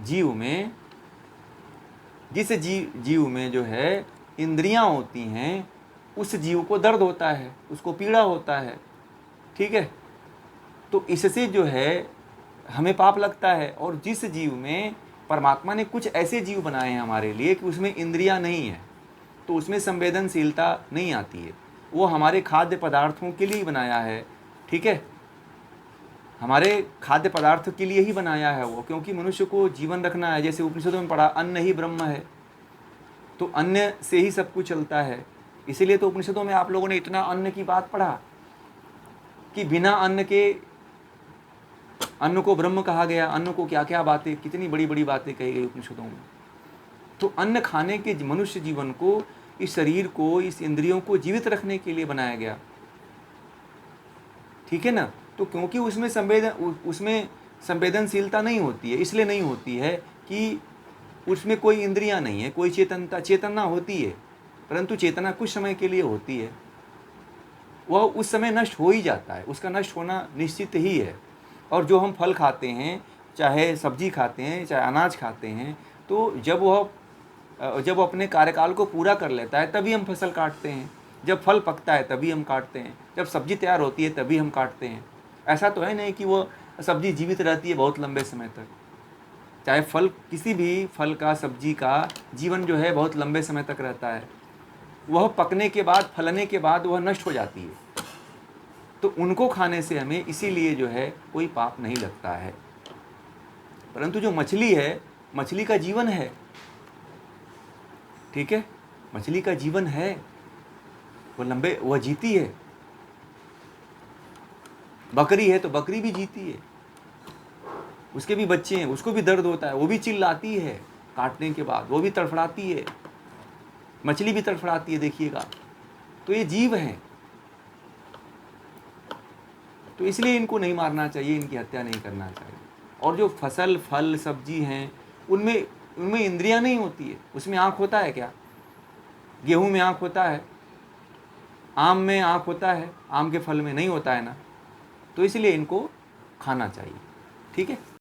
जीव में, जिस जीव में जो है इंद्रियां होती हैं, उस जीव को दर्द होता है, उसको पीड़ा होता है। ठीक है, तो इससे जो है हमें पाप लगता है। और जिस जीव में परमात्मा ने कुछ ऐसे जीव बनाए हैं हमारे लिए कि उसमें इंद्रियां नहीं है, तो उसमें संवेदनशीलता नहीं आती है। वो हमारे खाद्य पदार्थों के लिए ही बनाया है। ठीक है, हमारे खाद्य पदार्थ के लिए ही बनाया है वो, क्योंकि मनुष्य को जीवन रखना है। जैसे उपनिषदों में पढ़ा, अन्न ही ब्रह्म है, तो अन्न से ही सब कुछ चलता है। इसीलिए तो उपनिषदों में आप लोगों ने इतना अन्न की बात पढ़ा कि बिना अन्न के, अन्न को ब्रह्म कहा गया, अन्न को क्या क्या बातें, कितनी बड़ी बड़ी बातें कही गई उपनिषदों में। तो अन्न खाने के मनुष्य जीवन को, इस शरीर को, इस इंद्रियों को जीवित रखने के लिए बनाया गया। ठीक है ना। तो क्योंकि उसमें संवेदनशीलता नहीं होती है, इसलिए नहीं होती है कि उसमें कोई इंद्रियां नहीं है, कोई चेतना होती है, परंतु चेतना कुछ समय के लिए होती है, वह उस समय नष्ट हो ही जाता है, उसका नष्ट होना निश्चित ही है। और जो हम फल खाते हैं, चाहे सब्जी खाते हैं, चाहे अनाज खाते हैं, तो जब वो अपने कार्यकाल को पूरा कर लेता है तभी हम फसल काटते हैं। जब फल पकता है तभी हम काटते हैं, जब सब्जी तैयार होती है तभी हम काटते हैं। ऐसा तो है नहीं कि वो सब्जी जीवित रहती है बहुत लंबे समय तक। चाहे फल, किसी भी फल का, सब्जी का जीवन जो है बहुत लंबे समय तक रहता है। वह पकने के बाद, फलने के बाद वह नष्ट हो जाती है। तो उनको खाने से हमें इसीलिए जो है कोई पाप नहीं लगता है। परंतु जो मछली है, मछली का जीवन है। ठीक है, मछली का जीवन है, वह जीती है। बकरी है तो बकरी भी जीती है, उसके भी बच्चे हैं, उसको भी दर्द होता है, वो भी चिल्लाती है काटने के बाद, वो भी तड़फड़ाती है, मछली भी तड़फड़ाती है, देखिएगा। तो ये जीव हैं, तो इसलिए इनको नहीं मारना चाहिए, इनकी हत्या नहीं करना चाहिए। और जो फसल, फल, सब्जी हैं, उनमें इंद्रियां नहीं होती है। उसमें आँख होता है क्या? गेहूं में आँख होता है, आम में आँख होता है, आम के फल में नहीं होता है ना। तो इसलिए इनको खाना चाहिए। ठीक है।